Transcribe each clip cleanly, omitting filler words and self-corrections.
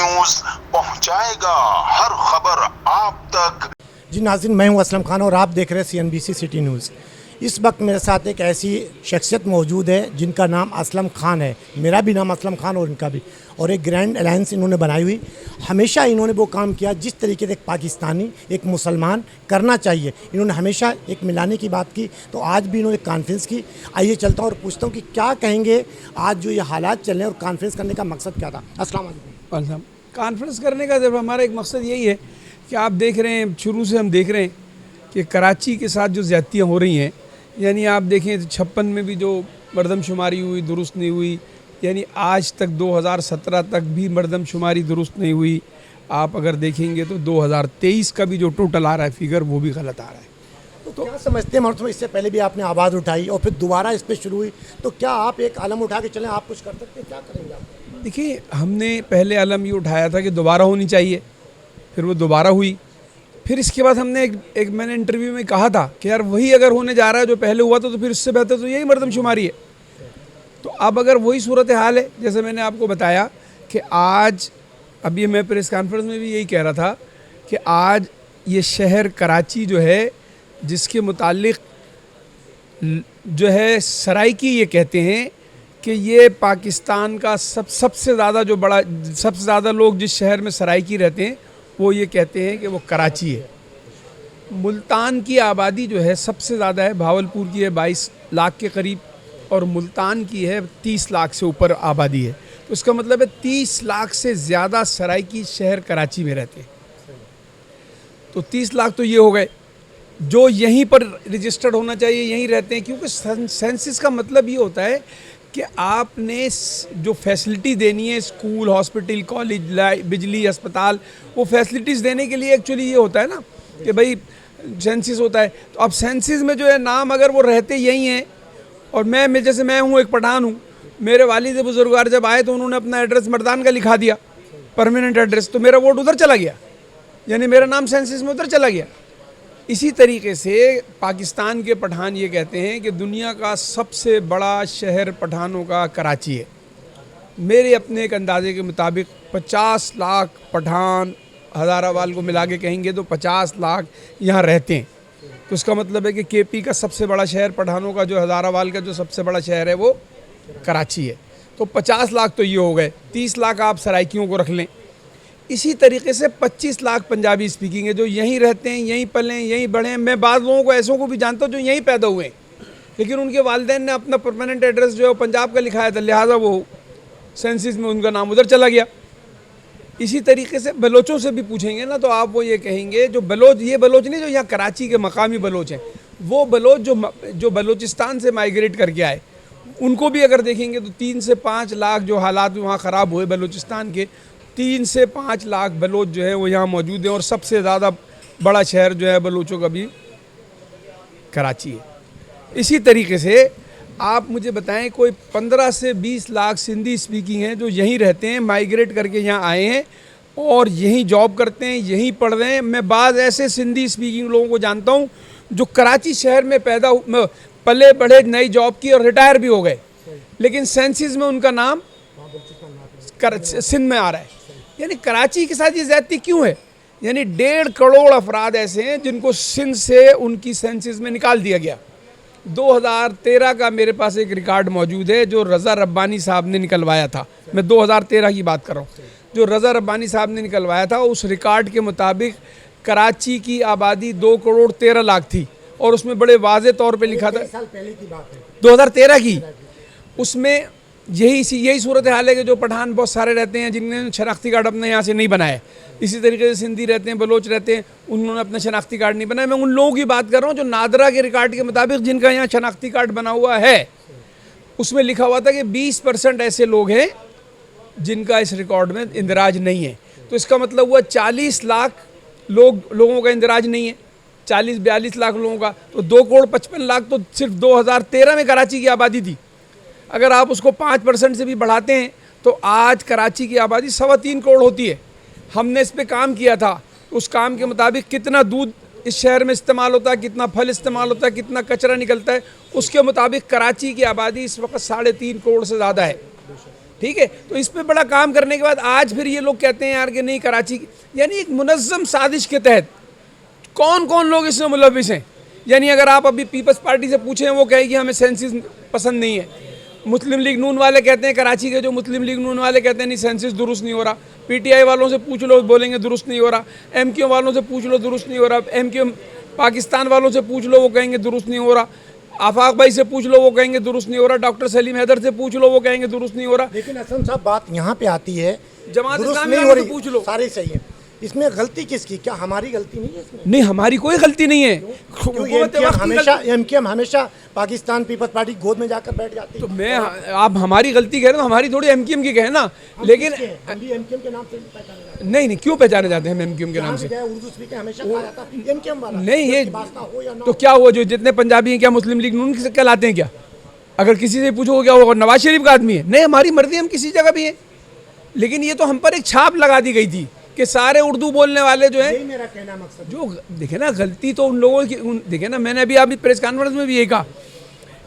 News पहुंचाएगा हर खबर आप तक। जी नाज़रीन, मैं हूं असलम खान और आप देख रहे हैं CNBC सिटी न्यूज़। इस वक्त मेरे साथ एक ऐसी शख्सियत मौजूद है जिनका नाम असलम खान है। मेरा भी नाम असलम खान और इनका भी। और एक ग्रैंड अलायंस इन्होंने बनाई हुई। हमेशा इन्होंने वो काम किया जिस तरीके से एक पाकिस्तानी, एक मुसलमान करना चाहिए। इन्होंने हमेशा एक मिलाने की बात की, तो आज भी इन्होंने कॉन्फ्रेंस की। आइए चलता हूँ और पूछता हूँ कि क्या कहेंगे आज जो ये हालात चल रहे हैं और कॉन्फ्रेंस करने का मकसद क्या था। अस्सलाम वालेकुम। कॉन्फ्रेंस करने का जब हमारा एक मकसद यही है कि आप देख रहे हैं, शुरू से हम देख रहे हैं कि कराची के साथ जो ज़्यादतियाँ हो रही हैं, यानी आप देखें 56 में भी जो मरदमशुमारी हुई दुरुस्त नहीं हुई, यानी आज तक 2017 तक भी मरदमशुमारी दुरुस्त नहीं हुई। आप अगर देखेंगे तो 2023 का भी जो टोटल आ रहा है फिगर वो भी गलत आ रहा है। तो क्या समझते हैं मतलब इससे पहले भी आपने आवाज़ उठाई और फिर दोबारा इस पर शुरू हुई, तो क्या आप एक अलम उठा के चलें, आप कुछ कर सकते हैं, क्या करेंगे आप? देखिए, हमने पहले अलम ये उठाया था कि दोबारा होनी चाहिए, फिर वो दोबारा हुई। फिर इसके बाद हमने एक मैंने इंटरव्यू में कहा था कि यार वही अगर होने जा रहा है जो पहले हुआ था तो फिर इससे बेहतर तो यही मरदमशुमारी है। तो अब अगर वही सूरत हाल है, जैसे मैंने आपको बताया कि आज अभी मैं प्रेस कॉन्फ्रेंस में भी यही कह रहा था कि आज ये शहर कराची जो है, जिसके मुतालिक जो है सराइकी ये कहते हैं कि ये पाकिस्तान का सबसे ज़्यादा लोग जिस शहर में सराइकी रहते हैं वो ये कहते हैं कि वो कराची है। मुल्तान की आबादी जो है सबसे ज़्यादा है, भावलपुर की है 22 लाख के करीब, और मुल्तान की है 30 लाख से ऊपर आबादी है। तो इसका मतलब है 30 लाख से ज़्यादा सराइकी शहर कराची में रहते हैं। तो 30 लाख तो ये हो गए जो यहीं पर रजिस्टर्ड होना चाहिए, यहीं रहते हैं, क्योंकि सेंसस का मतलब ये होता है कि आपने जो फैसिलिटी देनी है, स्कूल, हॉस्पिटल, कॉलेज, बिजली, अस्पताल, वो फैसिलिटीज़ देने के लिए एक्चुअली ये होता है ना कि भाई सेंसस होता है। तो अब सेंसस में जो है नाम अगर वो रहते यही हैं, और मैं जैसे मैं हूँ, एक पठान हूँ, मेरे वालिद बुजुर्गार जब आए तो उन्होंने अपना एड्रेस मर्दान का लिखा दिया, परमानेंट एड्रेस, तो मेरा वोट उधर चला गया, यानी मेरा नाम सेंसस में उधर चला गया। इसी तरीके से पाकिस्तान के पठान ये कहते हैं कि दुनिया का सबसे बड़ा शहर पठानों का कराची है। मेरे अपने एक अंदाजे के मुताबिक 50 लाख पठान हज़ारावाल को मिला के कहेंगे तो 50 लाख यहाँ रहते हैं। तो उसका मतलब है कि KP का सबसे बड़ा शहर पठानों का, जो हज़ारावाल का जो सबसे बड़ा शहर है वो कराची है। तो 50 लाख तो ये हो गए, 30 लाख आप सराइकियों को रख लें। इसी तरीके से 25 लाख पंजाबी स्पीकिंग है जो यहीं रहते हैं, यहीं पले, यहीं बढ़े हैं। मैं बाद लोगों को ऐसों को भी जानता हूँ जो यहीं पैदा हुए हैं, लेकिन उनके वालिदैन ने अपना परमानेंट एड्रेस जो है पंजाब का लिखाया था, लिहाजा वो सेंसस में उनका नाम उधर चला गया। इसी तरीके से बलोचों से भी पूछेंगे ना तो आप वो ये कहेंगे, जो बलोच, ये बलोच नहीं जो यहाँ कराची के मकामी बलोच हैं, वो बलोच जो बलोचिस्तान से माइग्रेट करके आए, उनको भी अगर देखेंगे तो 3 से 5 लाख जो हालात वहाँ ख़राब हुए बलोचिस्तान के, 3 से 5 लाख बलोच जो है वो यहाँ मौजूद हैं। और सबसे ज़्यादा बड़ा शहर जो है बलोचों का भी कराची है। इसी तरीके से आप मुझे बताएं कोई 15 से 20 लाख सिंधी स्पीकिंग हैं जो यहीं रहते हैं, माइग्रेट करके यहाँ आए हैं और यहीं जॉब करते हैं, यहीं पढ़ रहे हैं। मैं बाज़ ऐसे सिंधी स्पीकिंग लोगों को जानता हूँ जो कराची शहर में पले बढ़े, नई जॉब की और रिटायर भी हो गए, लेकिन सेंसस में उनका नाम सिंध में आ रहा है। यानी कराची के साथ ये ज़्यादती क्यों है? यानी 1.5 करोड़ अफराद ऐसे हैं जिनको सिंध से उनकी सेंसस में निकाल दिया गया। 2013 का मेरे पास एक रिकॉर्ड मौजूद है जो रज़ा रब्बानी साहब ने निकलवाया था। मैं 2013 की बात कर रहा हूँ, जो रज़ा रब्बानी साहब ने निकलवाया था। उस रिकॉर्ड के मुताबिक कराची की आबादी 2 करोड़ 13 लाख थी, और उसमें बड़े वाज़े तौर पे लिखा था, 2013 की, उसमें यही सूरत हाल है कि जो पठान बहुत सारे रहते हैं जिन्होंने शनाख्ती कार्ड अपने यहाँ से नहीं बनाया। इसी तरीके से सिंधी रहते हैं, बलोच रहते हैं, उन्होंने अपना शनाख्ती कार्ड नहीं बनाया। मैं उन लोगों की बात कर रहा हूँ जो नादरा के रिकॉर्ड के मुताबिक जिनका यहाँ शनाख्ती कार्ड बना हुआ है, उसमें लिखा हुआ था कि 20% ऐसे लोग हैं जिनका इस रिकॉर्ड में इंदराज नहीं है। तो इसका मतलब हुआ 40 लाख लोगों का इंदराज नहीं है, 40-42 लाख लोगों का। तो 2 करोड़ 55 लाख तो सिर्फ 2013 में कराची की आबादी थी। अगर आप उसको 5% से भी बढ़ाते हैं तो आज कराची की आबादी 3.25 करोड़ होती है। हमने इस पे काम किया था, उस काम के मुताबिक कितना दूध इस शहर में इस्तेमाल होता है, कितना फल इस्तेमाल होता है, कितना कचरा निकलता है, उसके मुताबिक कराची की आबादी इस वक्त 3.5 करोड़ से ज़्यादा है। ठीक है। तो इस पे बड़ा काम करने के बाद आज फिर ये लोग कहते हैं यार कि नहीं कराची, यानी एक मुनज़्ज़म साजिश के तहत कौन कौन लोग इसमें मुलविस हैं। यानी अगर आप अभी पीपल्स पार्टी से पूछें वो कहेगी हमें सेंसिस पसंद नहीं है। मुस्लिम लीग नून वाले कहते हैं, कराची के जो मुस्लिम लीग नून वाले कहते हैं नहीं सेंसिस दुरुस्त नहीं हो रहा। पीटीआई वालों से पूछ लो बोलेंगे दुरुस्त नहीं हो रहा। एमक्यूएम वालों से पूछ लो दुरुस्त नहीं हो रहा। एमक्यूएम पाकिस्तान वालों से पूछ लो वो कहेंगे दुरुस्त नहीं हो रहा। आफाक भाई से पूछ लो वो कहेंगे दुरुस्त नहीं हो रहा। डॉक्टर सलीम हैदर से पूछ लो वो कहेंगे दुरुस्त नहीं हो रहा। लेकिन असलम साहब बात यहाँ पे आती है, जमात दुरुस्त इस्लामी नहीं हो वालों से रही, पूछ लो। सारे सही है, इसमें गलती किसकी? क्या हमारी गलती नहीं है इसमें? नहीं, हमारी कोई गलती नहीं है। क्यों हुकूमत वक्त की एमकेएम हमेशा पाकिस्तान पीपल्स पार्टी गोद में जाकर बैठ जाती है। तो मैं आप हमारी गलती कह रहे हो, हमारी थोड़ी एमक्यूएम की कहे ना। लेकिन हम भी एमकेएम के नाम से पहचाने जाते हैं। नहीं, क्यों पहचाने जाते हैं हम एमक्यूएम के नाम से? उर्दू स्पीकर हमेशा कहा जाता है एमकेएम वाला। नहीं, ये वास्ता हो या ना तो क्या हुआ, जो जितने पंजाबी हैं क्या मुस्लिम लीग नून से कहलाते हैं क्या? अगर किसी से पूछो क्या होगा, नवाज शरीफ का आदमी है? नहीं, हमारी मर्जी, हम किसी जगह भी हैं। लेकिन ये तो हम पर एक छाप लगा दी गई थी कि सारे उर्दू बोलने वाले जो है, यही मेरा कहना मकसद। जो देखे ना गलती तो उन लोगों की देखे ना। मैंने अभी अभी प्रेस कॉन्फ्रेंस में भी ये कहा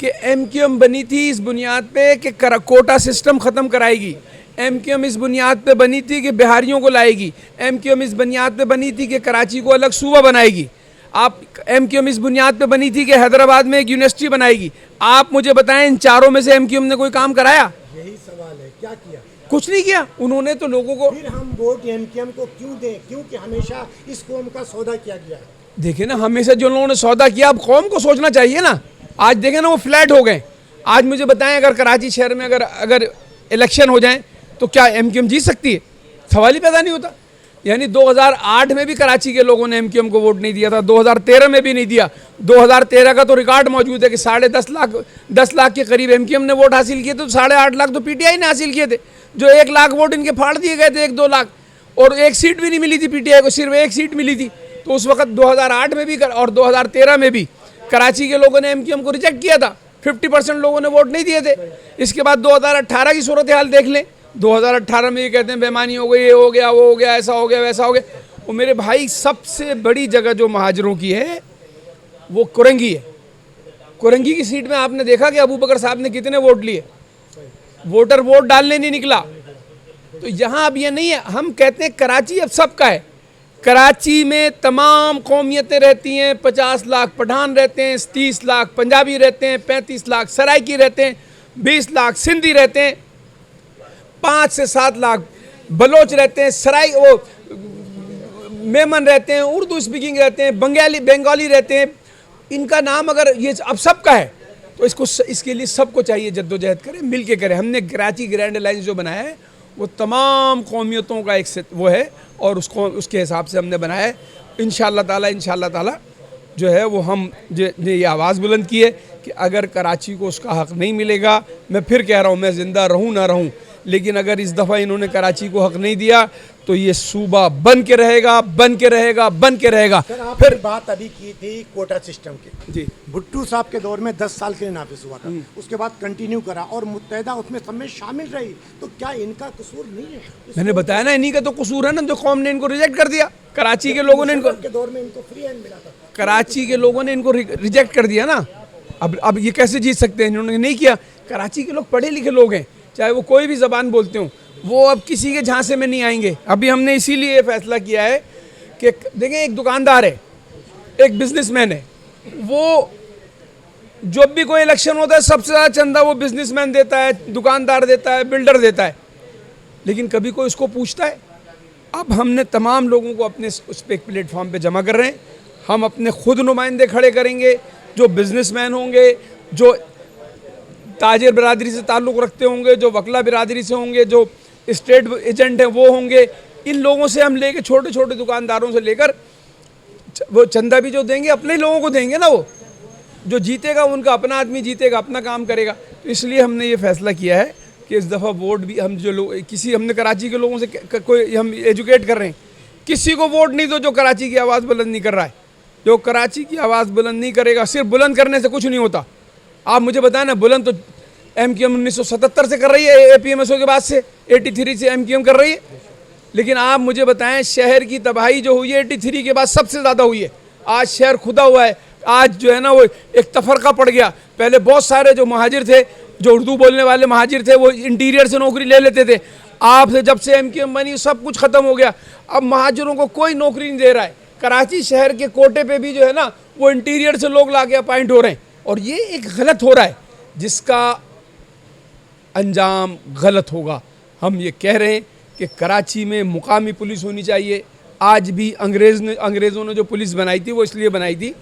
कि एमक्यूएम बनी थी इस बुनियाद पे कि कोटा सिस्टम ख़त्म कराएगी। एमक्यूएम इस बुनियाद पे बनी थी कि बिहारियों को लाएगी। एमक्यूएम इस बुनियाद पे बनी थी कि कराची को अलग सूबा बनाएगी। आप एमक्यूएम इस बुनियाद पे बनी थी कि हैदराबाद में एक यूनिवर्सिटी बनाएगी। आप मुझे बताएं इन चारों में से एमक्यूएम ने कोई काम कराया? यही सवाल है, क्या किया? कुछ नहीं किया उन्होंने। तो लोगों को फिर हम वोट एमकेएम को क्यों दें? क्योंकि हमेशा इस कौम का सौदा किया गया है। देखे ना, हमेशा जो लोगों ने सौदा किया, अब कौम को सोचना चाहिए ना। आज देखें ना वो फ्लैट हो गए। आज मुझे बताएं अगर कराची शहर में अगर इलेक्शन हो जाए तो क्या एमक्यूएम जीत सकती है? सवाल ही पैदा नहीं होता। यानी 2008 में भी कराची के लोगों ने एमक्यूएम को वोट नहीं दिया था, 2013 में भी नहीं दिया। 2013 का तो रिकॉर्ड मौजूद है कि 10 लाख के करीब एमक्यूएम ने वोट हासिल किए थे, तो 8.5 लाख तो पीटीआई ने हासिल किए थे। जो 1 लाख वोट इनके फाड़ दिए गए थे, 1-2 लाख, और एक सीट भी नहीं मिली थी पीटीआई को, सिर्फ एक सीट मिली थी। तो उस वक्त 2008 में भी और 2013 में भी कराची के लोगों ने एमक्यूएम को रिजेक्ट किया था। 50% लोगों ने वोट नहीं दिए थे। इसके बाद 2018 की सूरत हाल देख लें। 2018 में ये कहते हैं बेईमानी हो गई, ये हो गया, वो हो गया, ऐसा हो गया, वैसा हो गया। वो मेरे भाई सबसे बड़ी जगह जो महाजरों की है वो कुरंगी है। कुरंगी की सीट में आपने देखा कि अबू बकर साहब ने कितने वोट लिए? वोटर वोट डालने नहीं निकला। तो यहाँ अब ये नहीं है। हम कहते हैं कराची अब सबका है। कराची में तमाम कौमियतें रहती हैं। 50 लाख पठान रहते हैं, 30 लाख पंजाबी रहते हैं, 35 लाख सराइकी रहते हैं, 20 लाख सिंधी रहते हैं, 5 से 7 लाख बलोच रहते हैं, वो मेमन रहते हैं, उर्दू स्पीकिंग रहते हैं, बंगाली रहते हैं। इनका नाम अगर ये अब सबका है तो इसके लिए सबको चाहिए जद्दोजहद करें, मिल के करें। हमने कराची ग्रैंड अलायंस जो बनाया है वो तमाम कौमियतों का एक वो है और उसके हिसाब से हमने बनाया है। इंशाअल्लाह ताला जो है वो हम ये आवाज़ बुलंद की है कि अगर कराची को उसका हक़ नहीं मिलेगा, मैं फिर कह रहा हूँ, मैं ज़िंदा रहूँ ना रहूँ, लेकिन अगर इस दफ़ा इन्होंने कराची को हक़ नहीं दिया तो ये सूबा बन के रहेगा। फिर बात अभी की थी कोटा सिस्टम की। जी, भुट्टो साहब के दौर में 10 साल के लिए नाफिज हुआ था, उसके बाद कंटिन्यू करा और मुत्तहिदा उसमें सब में शामिल रही। तो क्या इनका कसूर नहीं है? मैंने बताया ना, इन्हीं का तो कसूर है ना, जो कौम ने इनको रिजेक्ट कर दिया। कराची के लोगों ने इनको के दौर में इनको फ्री हैंड मिला था, कराची के लोगों ने इनको रिजेक्ट कर दिया ना। अब ये कैसे जीत सकते हैं? इन्होंने नहीं किया। कराची के लोग पढ़े लिखे लोग हैं, चाहे वो कोई भी ज़बान बोलते हों, वो अब किसी के झांसे में नहीं आएंगे। अभी हमने इसीलिए ये फैसला किया है कि देखें, एक दुकानदार है, एक बिजनेसमैन है, वो जब भी कोई इलेक्शन होता है सबसे ज़्यादा चंदा वो बिजनेसमैन देता है, दुकानदार देता है, बिल्डर देता है, लेकिन कभी कोई उसको पूछता है? अब हमने तमाम लोगों को अपने उस पर एक प्लेटफॉर्म पे जमा कर रहे हैं। हम अपने खुद नुमाइंदे खड़े करेंगे, जो बिजनेसमैन होंगे, जो ताजिर बिरादरी से ताल्लुक़ रखते होंगे, जो वकला बिरादरी से होंगे, जो स्टेट एजेंट हैं वो होंगे। इन लोगों से हम लेके छोटे छोटे दुकानदारों से लेकर वो चंदा भी जो देंगे अपने ही लोगों को देंगे ना। वो जो जीतेगा उनका अपना आदमी जीतेगा, अपना काम करेगा। तो इसलिए हमने ये फैसला किया है कि इस दफ़ा वोट भी हम जो लोग हमने कराची के लोगों से कोई हम एजुकेट कर रहे हैं, किसी को वोट नहीं दो जो कराची की आवाज़ बुलंद नहीं कर रहा है। जो कराची की आवाज़ बुलंद नहीं करेगा, सिर्फ बुलंद करने से कुछ नहीं होता। आप मुझे बताएं ना, बुलंद तो एमक्यूएम 1977 से कर रही है, एपीएमएसओ के बाद से 83 से एमक्यूएम कर रही है। लेकिन आप मुझे बताएं, शहर की तबाही जो हुई है 83 के बाद सबसे ज़्यादा हुई है। आज शहर खुदा हुआ है। आज जो है ना वो एक तफरका पड़ गया। पहले बहुत सारे जो महाजिर थे जो उर्दू बोलने वाले महाजिर थे वो इंटीरियर से नौकरी ले लेते थे। आपसे जब से एमक्यूएम बनी सब कुछ ख़त्म हो गया, अब महाजिरों को कोई नौकरी नहीं दे रहा है। कराची शहर के कोटे पे भी जो है ना वो इंटीरियर से लोग लाके अपॉइंट हो रहे हैं, और ये एक गलत हो रहा है जिसका अंजाम गलत होगा। हम ये कह रहे हैं कि कराची में मुकामी पुलिस होनी चाहिए। आज भी अंग्रेज़ों ने जो पुलिस बनाई थी वो इसलिए बनाई थी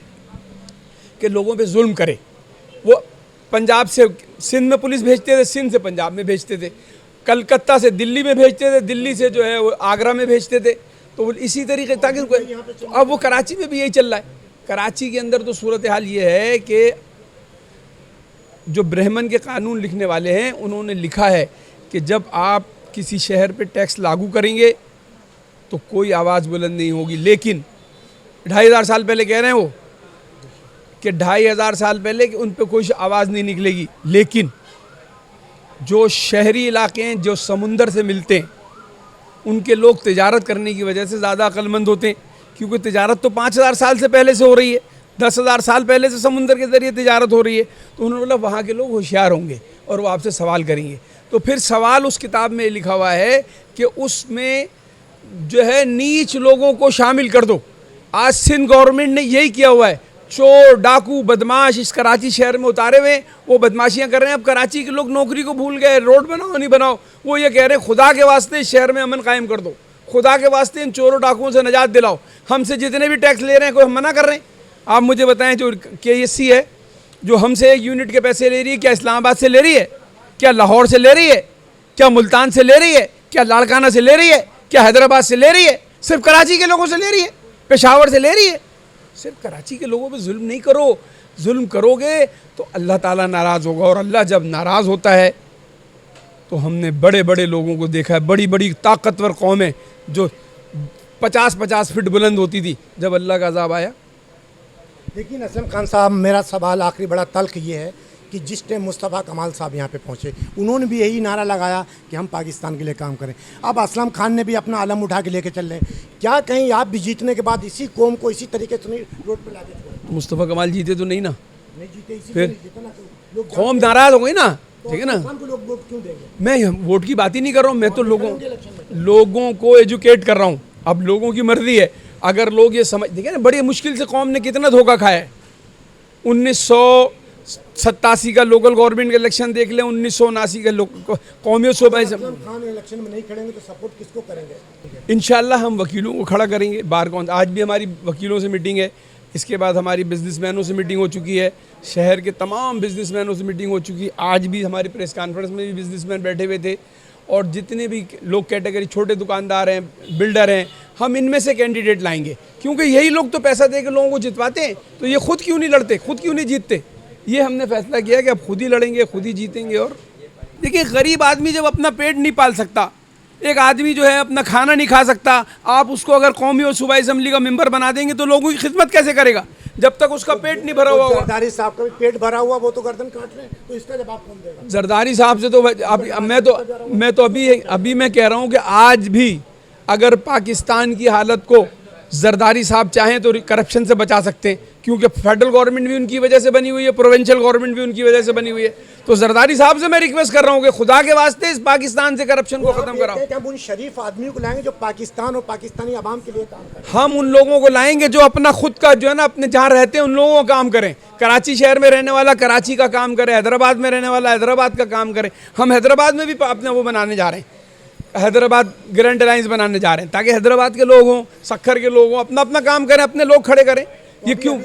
कि लोगों पे जुल्म करे। वो पंजाब से सिंध में पुलिस भेजते थे, सिंध से पंजाब में भेजते थे, कलकत्ता से दिल्ली में भेजते थे, दिल्ली से जो है वो आगरा में भेजते थे। तो इसी तरीके ताकि अब वो कराची में भी यही चल रहा है। कराची के अंदर तो सूरत हाल ये है कि जो ब्राह्मण के कानून लिखने वाले हैं उन्होंने लिखा है कि जब आप किसी शहर पे टैक्स लागू करेंगे तो कोई आवाज़ बुलंद नहीं होगी। लेकिन 2500 साल पहले कह रहे हैं वो कि 2500 साल पहले कि उन पे कोई आवाज़ नहीं निकलेगी। लेकिन जो शहरी इलाके हैं जो समुंदर से मिलते हैं उनके लोग तिजारत करने की वजह से ज़्यादा अक्लमंद होते हैं, क्योंकि तिजारत तो 5000 साल से पहले से हो रही है, 10,000 साल पहले से समुंदर के ज़रिए तिजारत हो रही है। तो उन्होंने बोला वहाँ के लोग होशियार होंगे और वो आपसे सवाल करेंगे। तो फिर सवाल उस किताब में लिखा हुआ है कि उसमें जो है नीच लोगों को शामिल कर दो। आज सिंध गवर्नमेंट ने यही किया हुआ है। चोर डाकू बदमाश इस कराची शहर में उतारे हुए, वो बदमाशियां कर रहे हैं। अब कराची के लोग नौकरी को भूल गए, रोड बनाओ नहीं बनाओ, वो ये कह रहे हैं खुदा के वास्ते इस शहर में अमन कायम कर दो, खुदा के वास्ते इन चोरों डाकुओं से निजात दिलाओ। हमसे जितने भी टैक्स ले रहे हैं कोई हम मना कर रहे हैं? आप मुझे बताएं, जो KSC है जो हमसे 1 यूनिट के पैसे ले रही है, क्या इस्लामाबाद से ले रही है? क्या लाहौर से ले रही है? क्या मुल्तान से ले रही है? क्या लाड़काना से ले रही है? क्या हैदराबाद से ले रही है? सिर्फ कराची के लोगों से ले रही है, पेशावर से ले रही है। सिर्फ कराची के लोगों पे जुल्म नहीं करो। जुल्म करोगे तो अल्लाह ताला नाराज़ होगा, और अल्लाह जब नाराज़ होता है तो हमने बड़े बड़े लोगों को देखा है, बड़ी बड़ी ताकतवर कौमें जो 50-50 फीट बुलंद होती थी, जब अल्लाह का अज़ाब आया। लेकिन असलम खान साहब, मेरा सवाल आखिरी बड़ा तल्ख ये है कि जिस टाइम मुस्तफ़ा कमाल साहब यहाँ पे पहुँचे उन्होंने भी यही नारा लगाया कि हम पाकिस्तान के लिए काम करें। अब असलम खान ने भी अपना अलम उठा के लेके चल रहे हैं। क्या कहीं आप भी जीतने के बाद इसी कौम को इसी तरीके से रोड पर ला देते? मुस्तफ़ा कमाल जीते तो नहीं ना, नहीं जीते, इसी फिर नहीं जीते ना, तो लोग कौम नाराज़ हो गई ना, ठीक है ना। को लोग वोट क्यों देंगे? मैं वोट की बात ही नहीं कर रहा हूँ, मैं तो लोगों को एजुकेट कर रहा हूँ। अब लोगों की मर्जी है। अगर लोग ये समझ, देखिए ना बड़ी मुश्किल से कौम ने कितना धोखा खाया है। 1987 का लोकल गवर्नमेंट का इलेक्शन देख लें, 1979 का कौमी सूबाई से। खान इलेक्शन में नहीं खड़ेंगे तो सपोर्ट किसको करेंगे? इंशाल्लाह हम वकीलों को खड़ा करेंगे। बार कौन, आज भी हमारी वकीलों से मीटिंग है, इसके बाद हमारी बिजनेसमैनों से मीटिंग हो चुकी है, शहर के तमाम बिजनेसमैनों से मीटिंग हो चुकी है। आज भी हमारी प्रेस कॉन्फ्रेंस में भी बिजनेसमैन बैठे हुए थे, और जितने भी लोग कैटेगरी, छोटे दुकानदार हैं, बिल्डर हैं, हम इनमें से कैंडिडेट लाएंगे, क्योंकि यही लोग तो पैसा दे के लोगों को जितवाते हैं। तो ये खुद क्यों नहीं लड़ते, खुद क्यों नहीं जीतते? ये हमने फैसला किया कि अब खुद ही लड़ेंगे, खुद ही जीतेंगे। और देखिए, गरीब आदमी जब अपना पेट नहीं पाल सकता, एक आदमी जो है अपना खाना नहीं खा सकता, आप उसको अगर कौमी और सूबाई असम्बली का मेंबर बना देंगे तो लोगों की खिदमत कैसे करेगा जब तक उसका पेट नहीं भरा हुआ होगा? जरदारी साहब का भी पेट भरा हुआ, वो तो गर्दन काट रहे हैं, तो इसका जवाब कौन देगा? जरदारी साहब से तो मैं तो अभी मैं कह रहा हूँ कि आज भी अगर पाकिस्तान की हालत को जरदारी साहब चाहें तो करप्शन से बचा सकते हैं, क्योंकि फेडरल गवर्नमेंट भी उनकी वजह से बनी हुई है, प्रोविंशियल गवर्नमेंट भी उनकी वजह से बनी हुई है। तो जरदारी साहब से मैं रिक्वेस्ट कर रहा हूँ कि खुदा के वास्ते इस पाकिस्तान से करप्शन को खत्म कराओ। हम उन शरीफ आदमियों को लाएंगे जो पाकिस्तान और पाकिस्तानी आवाम के लिए काम करें। हम उन लोगों को लाएंगे जो अपना खुद का जो है ना, अपने जहाँ रहते हैं उन लोगों का काम करें। कराची शहर में रहने वाला कराची का काम करे, हैदराबाद में रहने वाला हैदराबाद का काम करे। हम हैदराबाद में भी अपना वो बनाने जा रहे हैं, हैदराबाद ग्रैंड अलायंस बनाने जा रहे हैं, ताकि हैदराबाद के लोग हों, सक्खर के लोग हों, अपना अपना काम करें, अपने लोग खड़े करें। ये क्यों?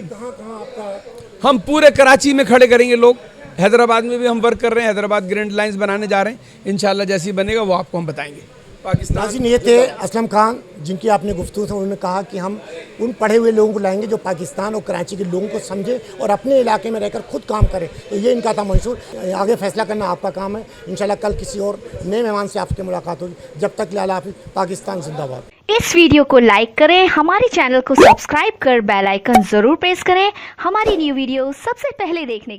हम पूरे कराची में खड़े करेंगे लोग। हैदराबाद में भी हम वर्क कर रहे हैं, हैदराबाद ग्रैंड अलायंस बनाने जा रहे हैं। इंशाल्लाह जैसी बनेगा वो आपको हम बताएंगे। पाकिस्तान ये थे असलम खान, जिनकी आपने गुफ्तगू से उन्होंने कहा कि हम उन पढ़े हुए लोगों को लाएंगे जो पाकिस्तान और कराची के लोगों को समझे और अपने इलाके में रहकर खुद काम करें। तो ये इनका था मंशूर। आगे फैसला करना आपका काम है। इंशाल्लाह कल किसी और नए मेहमान से आपकी मुलाकात होगी। जब तक लाला हाफिज़, पाकिस्तान जिंदाबाद। इस वीडियो को लाइक करें, हमारे चैनल को सब्सक्राइब कर बेल आइकन जरूर प्रेस करें हमारी न्यू वीडियो सबसे पहले देखने के लिए।